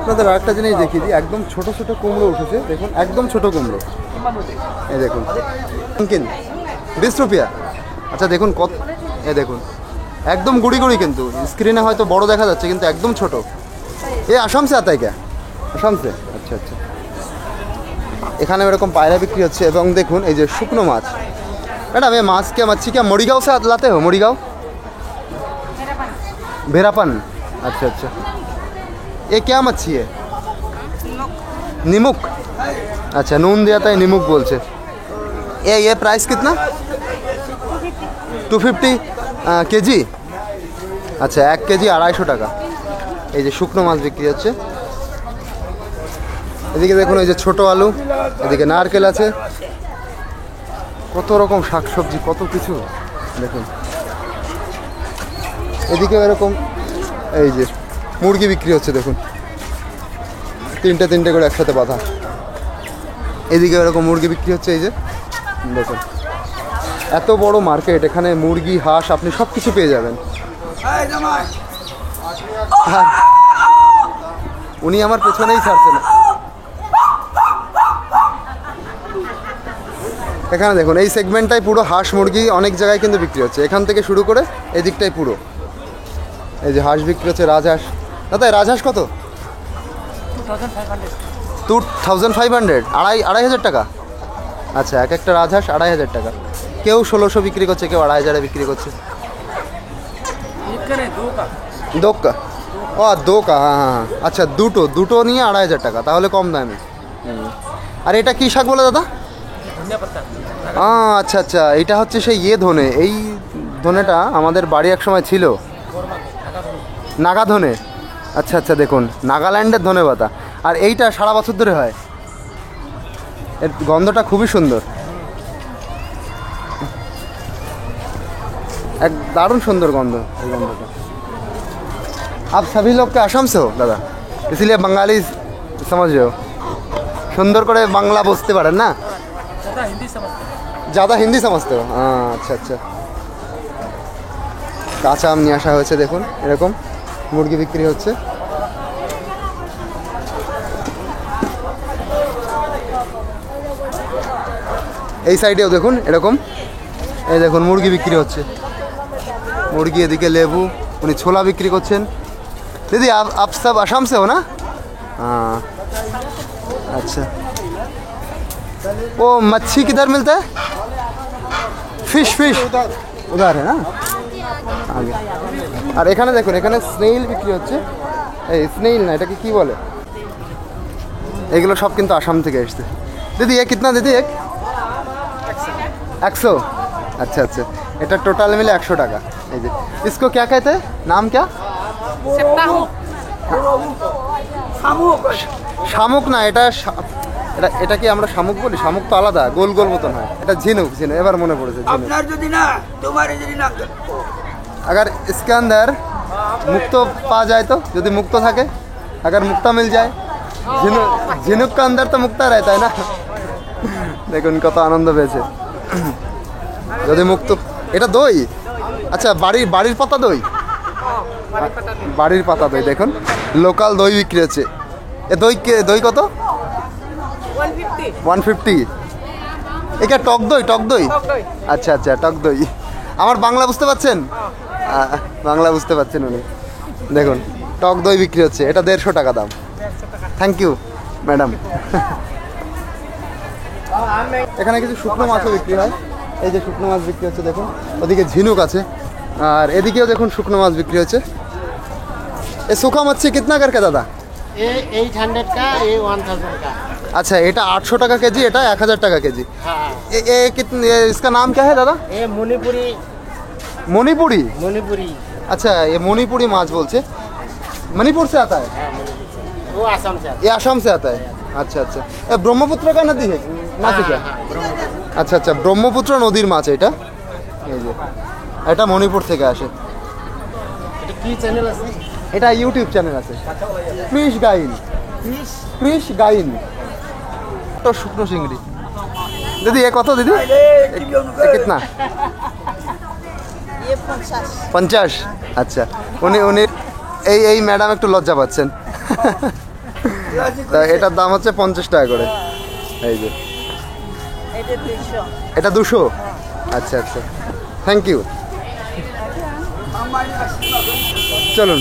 Speaker 1: আপনাদের আরেকটা জিনিস দেখিয়ে দিই, একদম ছোট ছোট কুমড়ো উঠেছে দেখুন, একদম ছোট কুমড়ো। এই দেখুন 20 রুপিয়া। আচ্ছা দেখুন কত, এই দেখুন একদম গুড়ি গুড়ি, কিন্তু স্ক্রিনে হয়তো বড় দেখা যাচ্ছে, কিন্তু একদম ছোট। এ আসাম সে আতায় কে? আসাম সে। আচ্ছা আচ্ছা, এখানে এরকম পায়রা বিক্রি হচ্ছে। এবং দেখুন এই যে শুকনো মাছ। ম্যাডাম এ মাছ কে मच्छी क्या मड़ीगांव से लाते हो? मड़ीगांव भेरापन। अच्छा अच्छा, ये क्या मच्छी है? निमुक। अच्छा, नून दिया था, निमुक बोलছে। ये प्राइस कितना? 250 কেজি। আচ্ছা 1 কেজি 250 টাকা। এই যে শুকনো মাছ বিক্রি হচ্ছে। এদিকে দেখুন এই যে ছোট আলু, এদিকে নারকেল আছে, কত রকম শাকসবজি, কত কিছু দেখুন। এদিকে এরকম এই যে মুরগি বিক্রি হচ্ছে দেখুন, তিনটে করে একসাথে বাঁধা। এদিকে এরকম মুরগি বিক্রি হচ্ছে, এই যে দেখুন। এত বড় মার্কেট, এখানে মুরগি, হাঁস আপনি সব কিছু পেয়ে যাবেন। আর উনি আমার পেছনেই ছাড়ছে না। এখানে দেখুন এই সেগমেন্টটাই পুরো হাঁস মুরগি, অনেক জায়গায় কিন্তু বিক্রি হচ্ছে। এখান থেকে শুরু করে এদিকটাই পুরো। এই যে হাঁস বিক্রি হচ্ছে, রাজহাঁস। দাদা এই রাজহাঁস কত? 2500, 2,500 টাকা। আচ্ছা, এক একটা রাজহাঁস 2,500 টাকা। কেউ 1600 বিক্রি করছে, কেউ 2,500 বিক্রি করছে। দোকা, ও দোকা, হ্যাঁ হ্যাঁ হ্যাঁ। আচ্ছা, দুটো নিয়ে 2,500 টাকা, তাহলে কম দামে। আর এটা কী শাক বলে দাদা? আচ্ছা আচ্ছা, এটা হচ্ছে সেই ধনে। এই ধনেটা আমাদের বাড়ি এক সময় ছিল, নাগা ধনে। আচ্ছা আচ্ছা, দেখুন নাগাল্যান্ডের ধনে পাতা। আর এইটা সারা বছর ধরে হয়, এর গন্ধটা খুবই সুন্দর, এক দারুণ সুন্দর গন্ধ এই গন্ধটা। आप सभी लोग के आसाम से हो दादा, इसलिए बंगाली समझ रहे हो। সুন্দর করে বাংলা বুঝতে পারেন না? ज़्यादा हिंदी समझते हो? আচ্ছা আচ্ছা। কাঁচা আম নিয়ে আসা হয়েছে, দেখুন এরকম মুরগি বিক্রি হচ্ছে। এই সাইডেও দেখুন এরকম, এই দেখুন মুরগি বিক্রি হচ্ছে, মুরগি। এদিকে লেবু, উনি ছোলা বিক্রি করছেন। दीदी आप सब आसाम से हो ना? हाँ, अच्छा। वो मच्छी किधर मिलता है? फिश उधर है ना, आगे। আর এখানে দেখুন, এখানে স্নেইল বিক্রি হচ্ছে। এই স্নেইল না, এটাকে কি বলে? এগুলো সব কিন্তু আসাম থেকে এসছে। দিদি এক কিতনা দিদি? এক 100। अच्छा अच्छा, এটা টোটাল মিলে 100 টাকা। এই যে इसको क्या कहते हैं, नाम क्या? শামুক না, এটা এটা কি আমরা শামুক বলি? শামুক তো আলাদা, গোল গোল মতন হয়। এটা ঝিনুক, এবার মনে পড়েছে।
Speaker 7: আপনার যদি না তোমার যদি নাম
Speaker 1: अगर इसके अंदर मुक्तो पा जाए तो, यदि मुक्तो থাকে, अगर मुक्ता मिल जाए, झिनुक का अंदर तो मुक्ता रहता है ना। দেখুন কত আনন্দ পেয়েছে যদি মুক্ত। এটা দই, আচ্ছা বাড়ির পাতা দই, বাড়ির পাতা দই। দেখুন লোকাল দই বিক্রি হচ্ছে। এ দই কত? 150। এটা টক দই। আচ্ছা আচ্ছা, টক দই। আমার বাংলা বুঝতে পারছেন? বাংলা বুঝতে পারছেন উনি। দেখুন টক দই বিক্রি হচ্ছে, এটা 150 টাকা দাম। Thank you madam. এখানে কিছু শুকনো মাছও বিক্রি হয়। এই যে শুকনো মাছ বিক্রি হচ্ছে, দেখুন ওদিকে ঝিনুক আছে, আর এদিকেও দেখুন শুকনো মাছ বিক্রি হচ্ছে। এ শুকা মাছি কিতনা করকে দাদা?
Speaker 8: 800 का, ये 1000 का।
Speaker 1: अच्छा, এটা 800 টাকা কেজি, এটা 1000 টাকা কেজি।
Speaker 8: हाँ,
Speaker 1: ये कितने, इसका नाम क्या है दादा?
Speaker 8: ये मणिपुरी।
Speaker 1: मणिपुरी। अच्छा, ये मणिपुरी माछ बोलছে। मणिपुर से आता है?
Speaker 8: वो आसाम से आता
Speaker 1: ये आसाम से आता है। अच्छा अच्छा, ये ब्रह्मपुत्र का नदी है ना? क्या? আচ্ছা আচ্ছা, ব্রহ্মপুত্র নদীর মাছ এটা। এই যে এটা মণিপুর থেকে আসে।
Speaker 8: है। কি চ্যানেল আছে?
Speaker 1: এটা ইউটিউব চ্যানেল আছে, ক্রিশ গাইন। তো শুকনো চিংড়ি। দিদি এ কত দিদি? কিতনা?
Speaker 5: ये 50।
Speaker 1: 50। আচ্ছা, উনি এই ম্যাডাম একটু লজ্জা পাচ্ছেন। তা এটার দাম হচ্ছে 50 টাকা করে। এই যে এটা 200। আচ্ছা আচ্ছা, থ্যাংক ইউ। চলুন,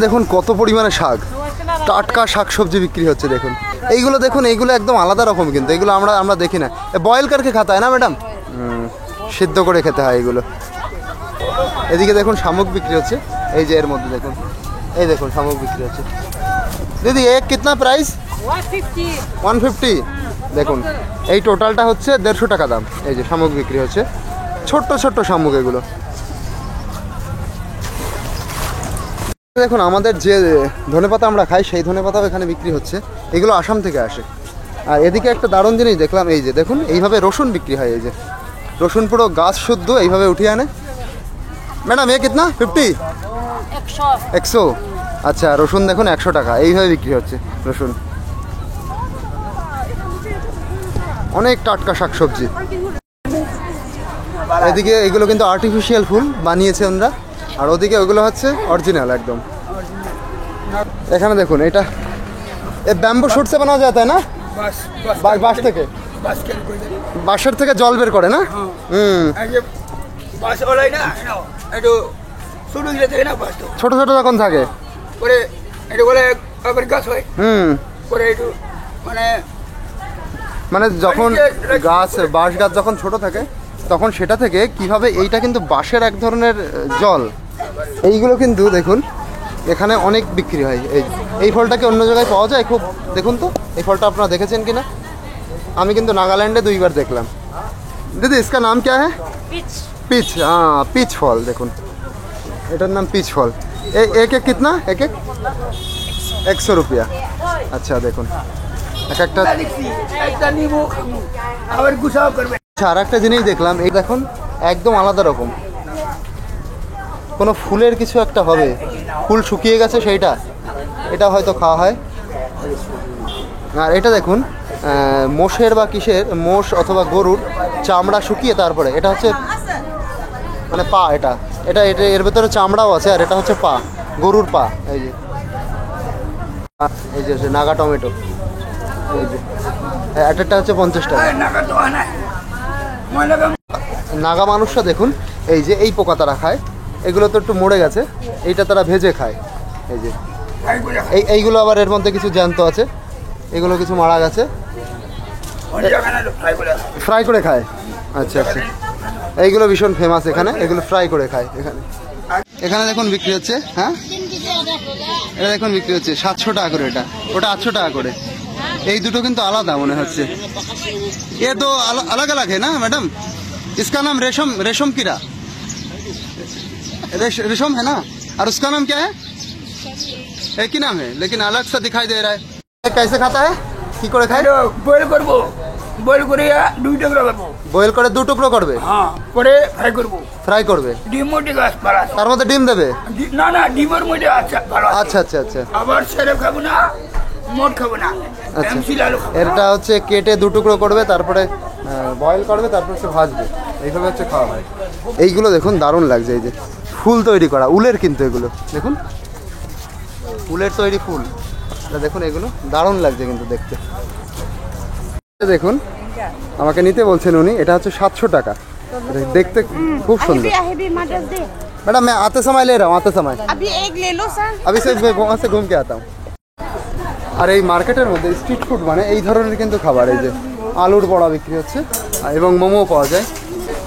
Speaker 1: দেখুন কত পরিমাণে শাক, টাটকা শাক সবজি বিক্রি হচ্ছে। দেখুন এইগুলো, দেখুন এইগুলো একদম আলাদা রকম, কিন্তু এগুলো আমরা দেখি না। বয়েল করকে খাতা হয় না ম্যাডাম? সিদ্ধ করে খেতে হয় এগুলো। এদিকে দেখুন শামুক বিক্রি হচ্ছে, এই যে এর মধ্যে দেখুন, এই দেখুন শামুক বিক্রি হচ্ছে। দিদি এক কিতনা প্রাইস? 150। দেখুন এই টোটালটা হচ্ছে 150 টাকা দাম। এই যে শামুক বিক্রি হচ্ছে, ছোট্ট শামুক এগুলো। দেখুন আমাদের যে ধনেপাতা আমরা খাই, সেই ধনেপাতাও এখানে বিক্রি হচ্ছে। এগুলো আসাম থেকে আসে। আর এদিকে একটা দারুণ জিনিস দেখলাম, এই যে দেখুন এইভাবে রসুন বিক্রি হয়। এই যে রসুন পুরো গাছ শুদ্ধ এইভাবে উঠিয়ে আনে। ম্যাডাম এ কিতনা? 50? 100। আচ্ছা, রসুন দেখুন 100 টাকা, এইভাবে বিক্রি হচ্ছে রসুন। অনেক টাটকা শাকসবজি। এদিকে এগুলো কিন্তু আর্টিফিশিয়াল ফুল বানিয়েছে ওনারা, আর ওদিকে ওগুলো হচ্ছে অরিজিনাল একদম। এখানে দেখুন এটা ব্যাম্বু শুট সে বানানো যায় না? বাঁশ থেকে, বাঁশের থেকে জল বের করে না?
Speaker 7: বাস ওলাই না, একটু শুরু গেলে থাকে না বাস তো
Speaker 1: ছোট ছোট যখন থাকে
Speaker 7: পরে এটা বলে আবার গাছ হয়
Speaker 1: হুম
Speaker 7: পরে একটু মানে
Speaker 1: মানে যখন গাছ বাঁশ গাছ যখন ছোট থাকে তখন সেটা থেকে কিভাবে এইটা কিন্তু বাঁশের এক ধরনের জল এইগুলো কিন্তু দেখুন এখানে অনেক বিক্রি হয় এই ফলটাকে অন্য জায়গায় পাওয়া যায় খুব দেখুন তো এই ফলটা আপনারা দেখেছেন কিনা আমি কিন্তু নাগাল্যান্ডে 2 বার দেখলাম দিদি इसका नाम क्या है পিচ हाँ পিচ ফল দেখুন এটার নাম পিচ ফল एक एक कितना एक एक 100 रुपया আচ্ছা দেখুন এক একটা
Speaker 7: দেখছি একটা নিবো খাবো আবার গুছাও করবে
Speaker 1: আচ্ছা আর একটা জিনিস দেখলাম এই দেখুন একদম আলাদা রকম কোনো ফুলের কিছু একটা হবে ফুল শুকিয়ে গেছে সেইটা এটা হয়তো খাওয়া হয় আর এটা দেখুন মোষের বা কিসের মোষ অথবা গরুর চামড়া শুকিয়ে তারপরে এটা হচ্ছে মানে পা এটা এটা এটা এর ভেতরে চামড়াও আছে আর এটা হচ্ছে পা গরুর পা এই যে নাগা টমেটো এই যে একটা হচ্ছে 50 টাকা
Speaker 7: নাগা তো আনা ময়লা
Speaker 1: নাগা মানুষরা দেখুন এই যে এই পোকা তারা খায় এগুলো তো একটু মরে গেছে এইটা তারা ভেজে খায় এই যে এইগুলো আবার এর মধ্যে কিছু জ্যান্ত আছে এগুলো কিছু মারা গেছে ফ্রাই করে খায় আচ্ছা আচ্ছা এইগুলো ভীষণ ফেমাস এখানে এগুলো ফ্রাই করে খায় এখানে এখানে দেখুন বিক্রি হচ্ছে হ্যাঁ এটা দেখুন বিক্রি হচ্ছে 700 টাকা করে এটা ওটা 800 টাকা করে এই দুটো কিন্তু আলাদা মনে হচ্ছে ये दो अलग अलग है ना मैडम इसका नाम रेशम रेशम कीड़ा रेशम है ना और उसका नाम क्या है एक ही नाम है लेकिन अलग सा दिखाई दे रहा है कैसे खाता है কি করে খায়
Speaker 7: বয়েল করবো বয়েল করে 2 টুকরো করবো
Speaker 1: বয়েল করে 2 টুকরো করবে
Speaker 7: হ্যাঁ পরে ফ্রাই করবো
Speaker 1: ফ্রাই করবে
Speaker 7: ডিম মোটে গাছ পালা
Speaker 1: তার মধ্যে ডিম দেবে
Speaker 7: না না ডিমের মধ্যে আচ্ছা ভালো
Speaker 1: আচ্ছা আচ্ছা আচ্ছা
Speaker 7: আবার সেরে খাবো না মোট খাবো না
Speaker 1: আচ্ছা
Speaker 7: এমসি লালু খাবো
Speaker 1: এটা হচ্ছে কেটে 2 টুকরো করবে তারপরে বয়েল করবে তারপর সে ভাজবে এইভাবে হচ্ছে খাওয়া হয় এইগুলো দেখুন দারুণ লাগছে এই যে ফুল তৈরি করা উলের কিন্তু এগুলো দেখুন উলের তৈরি ফুল এটা দেখুন এগুলো দারুণ লাগছে কিন্তু দেখতে দেখুন আমাকে নিতে বলছেন উনি এটা হচ্ছে 700 টাকা দেখতে খুব সুন্দর मैडम मैं आते समय ले रहा हूँ आते समय
Speaker 5: अभी एक ले लो सर
Speaker 1: अभी से मैं वहाँ से घूम के आता हूँ আর এই মার্কেটের মধ্যে স্ট্রিট ফুড মানে এই ধরনের কিন্তু খাবার এই যে আলুর বড়া বিক্রি হচ্ছে এবং মোমো পাওয়া যায়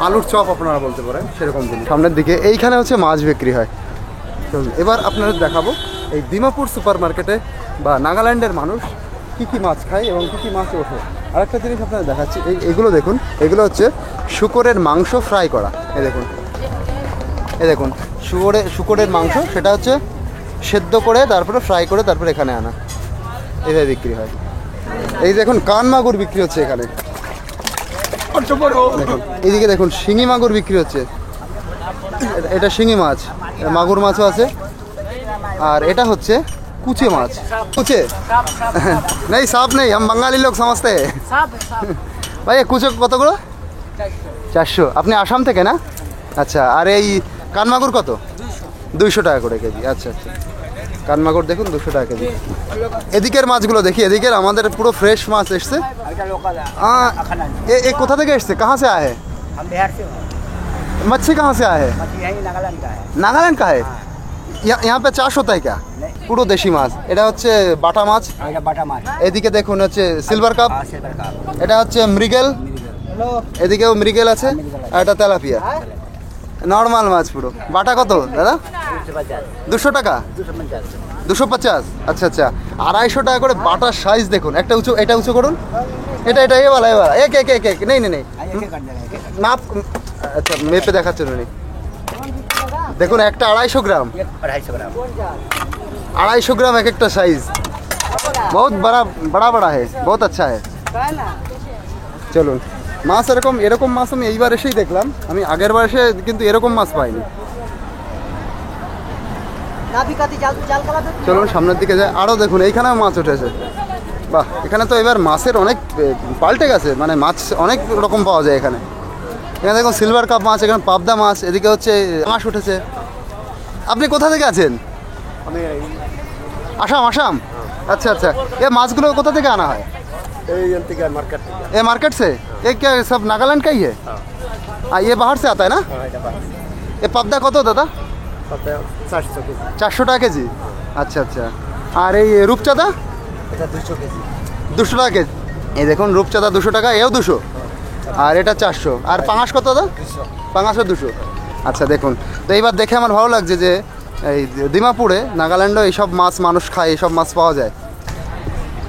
Speaker 1: আলুর চপ আপনারা বলতে পারেন সেরকম জিনিস সামনের দিকে এইখানে হচ্ছে মাছ বিক্রি হয় তো এবার আপনাদের দেখাবো এই দিমাপুর সুপার মার্কেটে বা নাগাল্যান্ডের মানুষ কী কী মাছ খায় এবং কী কী মাছ ওঠে আরেকটা জিনিস আপনাদের দেখাচ্ছি এইগুলো দেখুন এগুলো হচ্ছে শুকরের মাংস ফ্রাই করা এই দেখুন শুকরের মাংস সেটা হচ্ছে সেদ্ধ করে তারপরে ফ্রাই করে তারপরে এখানে আনা এইভাবে বিক্রি হয় এই দেখুন কান মাগুর বিক্রি হচ্ছে এখানে দেখুন এইদিকে দেখুন শিঙি মাগুর বিক্রি হচ্ছে এটা শিঙি মাছ মাগুর মাছও আছে আর এটা হচ্ছে কুচে মাছ কুচে নেই সাপ নেই हम बंगाली लोग समझते हैं ভাই কুচে কতগুলো 400 আপনি আসাম থেকে না আচ্ছা আর এই কানমাগুর কত 200 টাকা করে কেজি আচ্ছা আচ্ছা কানমাগুর দেখুন 200 টাকা কেজি এদিকের মাছগুলো দেখি এদিকের আমাদের পুরো ফ্রেশ মাছ এসছে এ কোথা থেকে এসছে कहाँ से आए हैं
Speaker 3: हम बिहार से हैं
Speaker 1: मच्छी कहाँ से आए हैं
Speaker 3: मछली यही नागालैंड का है
Speaker 1: नागालैंड का है यहाँ पे চাষ होता है क्या পুরো দেশি মাছ এটা হচ্ছে বাটা মাছ
Speaker 3: এটা বাটা মাছ
Speaker 1: এদিকে দেখুন হচ্ছে সিলভার কাপ
Speaker 3: সিলভার কাপ
Speaker 1: এটা হচ্ছে মৃগেল এদিকেও মৃগেল আছে আর এটা তেলাপিয়া নর্মাল মাছ পুরো বাটা কত দাদা 200 টাকা 250 আচ্ছা আচ্ছা 250 টাকা করে বাটার সাইজ দেখুন একটা উঁচু এটা উঁচু করুন এটা এটা এ वाला এক এক এক এক নেই নেই নেই মাপ আচ্ছা মেপে দেখাচ্ছেন উনি দেখুন একটা 250 গ্রাম
Speaker 3: 250 ग्राम
Speaker 1: 250 ग्राम एक একটা সাইজ बहुत बड़ा बड़ा बड़ा है बहुत अच्छा है চলুন মাছ এরকম মাছ আমি এইবার এসেই দেখলাম আমি আগের বার এসে কিন্তু এরকম মাছ পাইনি চলুন সামনের দিকে যাই আরও দেখুন এইখানেও মাছ উঠেছে বাহ এখানে তো এবার মাছের অনেক পাল্টে গেছে মানে মাছ অনেক রকম পাওয়া যায় এখানে এখানে দেখুন সিলভার কাপ মাছ এখানে পাবদা মাছ এদিকে হচ্ছে মাছ উঠেছে আপনি কোথা থেকে আছেন আসাম আসাম अच्छा अच्छा ये माछगुलो कोथा থেকে আনা হয় ये मार्केट से ये क्या सब नागालैंड का ही है ये बाहर से आता है ना ये पाबदा कत दादा
Speaker 8: তাতে 400 কেজি
Speaker 1: 400 টাকা কেজি? আচ্ছা আচ্ছা। আর এই রূপচাঁদা?
Speaker 8: এটা 200 কেজি
Speaker 1: 200 টাকা কেজি। এই দেখুন রূপচাঁদা 200 টাকা, এও 200, আর এটা 400। আর পাঙাশ কত দাদা?
Speaker 8: 200
Speaker 1: পাঙাশও 200। আচ্ছা দেখুন, তো এইবার দেখে আমার ভালো লাগছে যে এই দিমাপুরে, নাগাল্যান্ডও এইসব মাছ মানুষ খায়, এইসব মাছ পাওয়া যায়।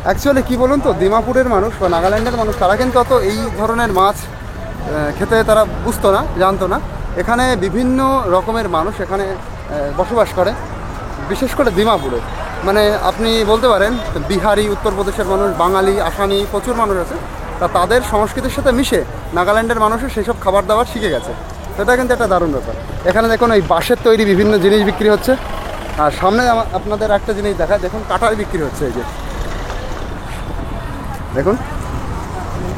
Speaker 1: অ্যাকচুয়ালি কী বলুন তো, দিমাপুরের মানুষ বা নাগাল্যান্ডের মানুষ তারা কিন্তু অত এই ধরনের মাছ খেতে তারা বুঝতো না, জানতো না। এখানে বিভিন্ন রকমের মানুষ এখানে বসবাস করে, বিশেষ করে দিমাপুরে। মানে আপনি বলতে পারেন বিহারি, উত্তরপ্রদেশের মানুষ, বাঙালি, আসামি, প্রচুর মানুষ আছে। তা তাদের সংস্কৃতির সাথে মিশে নাগাল্যান্ডের মানুষও সেই সব খাবার দাবার শিখে গেছে। সেটা কিন্তু একটা দারুণ ব্যাপার। এখানে দেখুন এই বাঁশের তৈরি বিভিন্ন জিনিস বিক্রি হচ্ছে। আর সামনে আপনাদের একটা জিনিস দেখায়, দেখুন কাটারি বিক্রি হচ্ছে। এই যে দেখুন,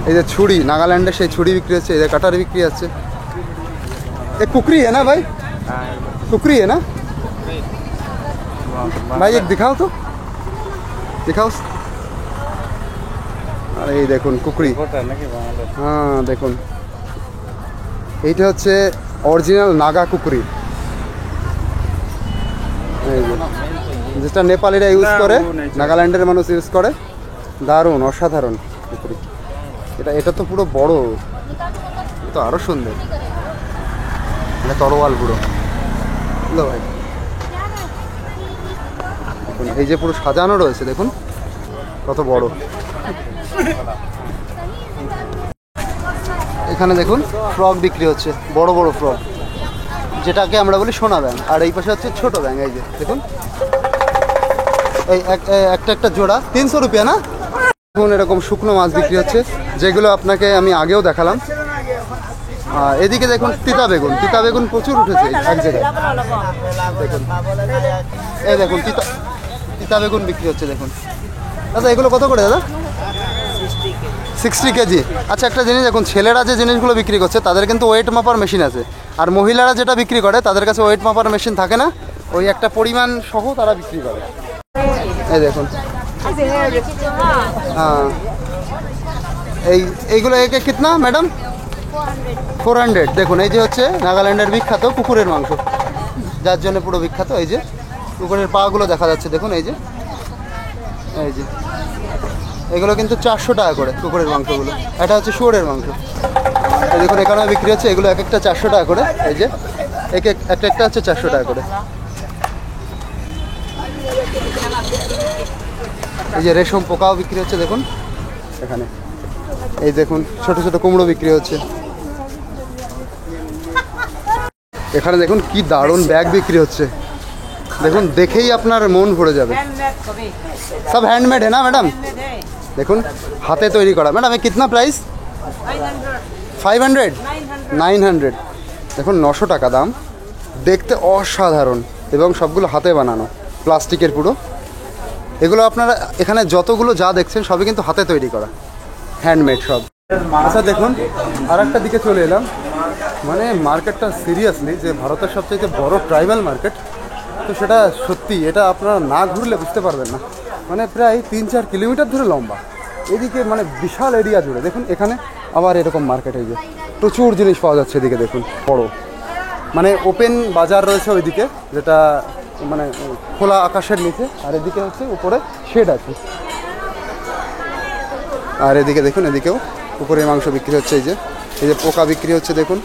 Speaker 1: এই যে ছুরি, নাগাল্যান্ডে সেই ছুরি বিক্রি হচ্ছে, এই যে কাটারি বিক্রি হচ্ছে। এ কুকরি है ना भाई? कुकरी है ना भाई? एक दिखाओ तो, दिखाओ। আর এই দেখুন কুকরি, হ্যাঁ দেখুন এইটা হচ্ছে অরিজিনাল নাগা কুকরি, এই যে যেটা নেপালিরা ইউজ করে, নাগাল্যান্ডের মানুষ ইউজ করে। দারুণ, অসাধারণ কুকরি। এটা তো পুরো বড়, এটা তো আরও সুন্দর, মানে তরোয়াল পুরো। হ্যালো ভাই, দেখুন এই যে পুরো সাজানো রয়েছে, দেখুন কত বড়। এখানে দেখুন ফ্রক বিক্রি হচ্ছে, বড় বড় ফ্রক, যেটাকে আমরা বলি সোনা ব্যাঙ। আর এই পাশে হচ্ছে ছোট ব্যাঙ। এই যে দেখুন, এই একটা একটা জোড়া 300 রুপিয়া না? দেখুন এরকম শুকনো মাছ বিক্রি হচ্ছে, যেগুলো আপনাকে আমি আগেও দেখালাম। আর এদিকে দেখুন তিতা বেগুন, তিতা বেগুন প্রচুর উঠেছে এক জায়গায়। দেখুন এই দেখুন তিতা বেগুন বিক্রি হচ্ছে। দেখুন দাদা, এগুলো কত করে দাদা? 60 কেজি। আচ্ছা একটা জিনিস দেখুন, ছেলেরা যে জিনিসগুলো বিক্রি করছে তাদের কিন্তু ওয়েট মাপার মেশিন আছে, আর মহিলারা যেটা বিক্রি করে তাদের কাছে ওয়েট মাপার মেশিন থাকে না, ওই একটা পরিমাণ সহ তারা বিক্রি করে। এই দেখুন, হ্যাঁ এইগুলো একে কিতনা ম্যাডাম? 400। দেখুন এই যে হচ্ছে নাগাল্যান্ডের বিখ্যাত কুকুরের মাংস, যার জন্য পুরো বিখ্যাত। এই যে কুকুরের পাগুলো দেখা যাচ্ছে, দেখুন এই যে এগুলো কিন্তু 400 টাকা করে কুকুরের মাংসগুলো। এটা হচ্ছে শুয়োরের মাংস। এই দেখুন এখানে বিক্রি হচ্ছে, এগুলো এক একটা 400 টাকা করে। এই যে একটা হচ্ছে 400 টাকা করে। এই যে রেশম পোকাও বিক্রি হচ্ছে, দেখুন এখানে। এই দেখুন ছোট ছোট কুমড়ো বিক্রি হচ্ছে। এখানে দেখুন কি দারুণ ব্যাগ বিক্রি হচ্ছে, দেখুন দেখেই আপনার মন ভরে যাবে। সব হ্যান্ডমেড है ना मैडम? দেখুন হাতে তৈরি করা। ম্যাডাম এ কিতনা প্রাইস? 500? 900। দেখুন 900 টাকা দাম, দেখতে অসাধারণ, এবং সবগুলো হাতে বানানো, প্লাস্টিকের পুরো। এগুলো আপনারা এখানে যতগুলো যা দেখছেন সবই কিন্তু হাতে তৈরি করা, হ্যান্ডমেড সব। আচ্ছা দেখুন আর একটা দিকে চলে এলাম, মানে মার্কেটটা সিরিয়াসলি যে ভারতের সবচেয়ে বড় ট্রাইবাল মার্কেট, তো সেটা সত্যি, এটা আপনারা না ঘুরলে বুঝতে পারবেন না। মানে প্রায় 3-4 কিলোমিটার ধরে লম্বা, এদিকে মানে বিশাল এরিয়া জুড়ে। দেখুন এখানে আবার এরকম মার্কেট, এই যে প্রচুর জিনিস পাওয়া যাচ্ছে এদিকে। দেখুন বড়, মানে ওপেন বাজার রয়েছে ওইদিকে, যেটা মানে খোলা আকাশের নিচে, আর এদিকে হচ্ছে উপরে শেড আছে। আর এদিকে দেখুন, এদিকেও উপরে মাংস বিক্রি হচ্ছে। এই যে পোকা বিক্রি হচ্ছে, দেখুন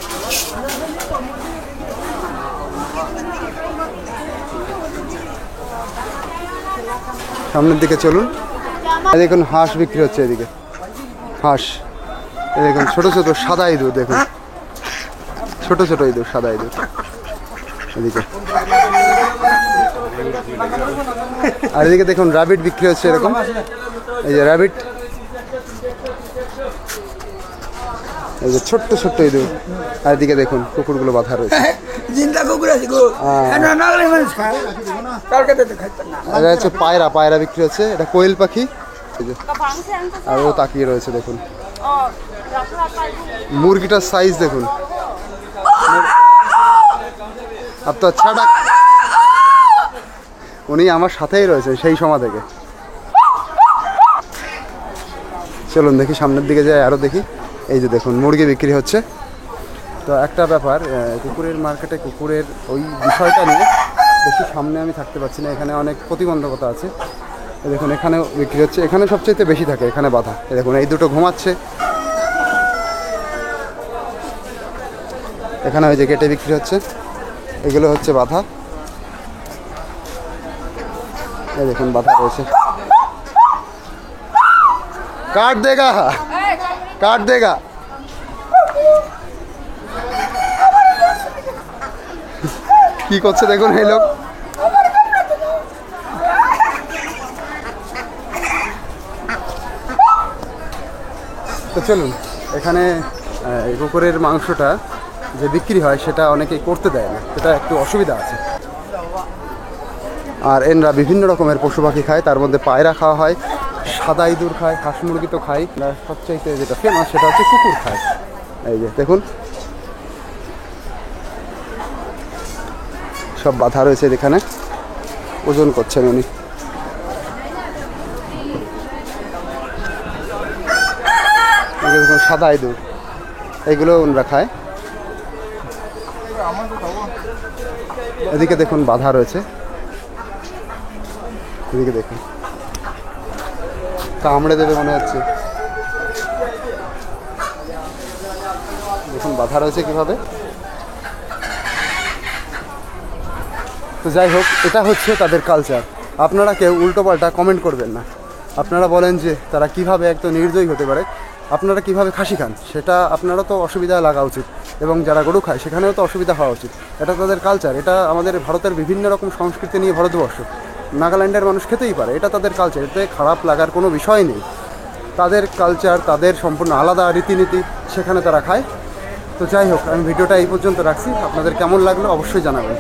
Speaker 1: সামনের দিকে চলুন। দেখুন হাঁস বিক্রি হচ্ছে এদিকে, হাঁস। এই দেখুন ছোট ছোট সাদা ইঁদুর, দেখুন ছোট ছোট ইঁদুর, সাদা ইঁদুর এদিকে। আর এদিকে দেখুন র্যাবিট বিক্রি হচ্ছে এরকম, এই যে র্যাবিট, এই যে ছোট্ট ছোট্ট ইঁদুর। আর এদিকে দেখুন কুকুরগুলো বাঁধা রয়েছে।
Speaker 7: জিন্দা কুকুর আছে গো, না নাগলে মানুষ খায়, কলকাতাতে তো খাইতো না।
Speaker 1: এটা হচ্ছে পায়রা বিক্রি হচ্ছে, এটা কোয়েল পাখি। এই যে আর ও তাকিয়ে রয়েছে, দেখুন মুরগিটার সাইজ দেখুন। আর তো আচ্ছা, উনি আমার সাথেই রয়েছে সেই সময় থেকে। চলুন দেখি সামনের দিকে যাই, আরও দেখি। এই যে দেখুন মুরগি বিক্রি হচ্ছে, তো একটা ব্যাপার, কুকুরের মার্কেটে কুকুরের ওই বিষয়টা নিয়ে বেশি সামনে আমি থাকতে পারছি না, এখানে অনেক প্রতিবন্ধকতা আছে। দেখুন এখানেও বিক্রি হচ্ছে, এখানে সবচেয়ে বেশি থাকে, এখানে বাধা। দেখুন এই দুটো ঘুমাচ্ছে, এখানে ওই যে গেটে বিক্রি হচ্ছে, এগুলো হচ্ছে বাধা। এই দেখুন বাধা রয়েছে। কাট দেগা, কাট দেগা। কি করছে দেখুন এই লোক। তো চলুন, এখানে এই কুকুরের মাংসটা যে বিক্রি হয় সেটা অনেকেই করতে দেয় না, সেটা একটু অসুবিধা আছে। আর এনরা বিভিন্ন রকমের পশু পাখি খায়, তার মধ্যে পায়রা খাওয়া হয়, সাদা ইঁদুর খায়, হাঁস মুরগি তো খায়, সবচাইতে যেটা ফেমাস সেটা হচ্ছে কুকুর খায়। এই যে দেখুন সব বাধা রয়েছে এখানে, ওজন করছেন উনি। দেখুন সাদা ইঁদুর, এগুলো ওনারা খায়। এদিকে দেখুন বাধা রয়েছে, এদিকে দেখুন কামড়ে দেবে মনে হচ্ছে। দেখুন বাধা রয়েছে কিভাবে। তো যাই হোক, এটা হচ্ছে তাদের কালচার। আপনারা কেউ উল্টোপাল্টা কমেন্ট করবেন না। আপনারা বলেন যে তারা কিভাবে একদম নির্দয়ী হতে পারে, আপনারা কিভাবে খাসি খান, সেটা আপনারা তো অসুবিধা লাগা উচিত, এবং যারা গরু খায় সেখানেও তো অসুবিধা হওয়া উচিত। এটা তাদের কালচার, এটা আমাদের ভারতের বিভিন্ন রকম সংস্কৃতি নিয়ে ভারতবর্ষ। নাগাল্যান্ডের মানুষ খেতেই পারে, এটা তাদের কালচার, এতে খারাপ লাগার কোনো বিষয় নেই। তাদের কালচার, তাদের সম্পূর্ণ আলাদা রীতিনীতি, সেখানে তারা খায়। তো যাই হোক, আমি ভিডিওটা এই পর্যন্ত রাখছি। আপনাদের কেমন লাগলো অবশ্যই জানাবেন।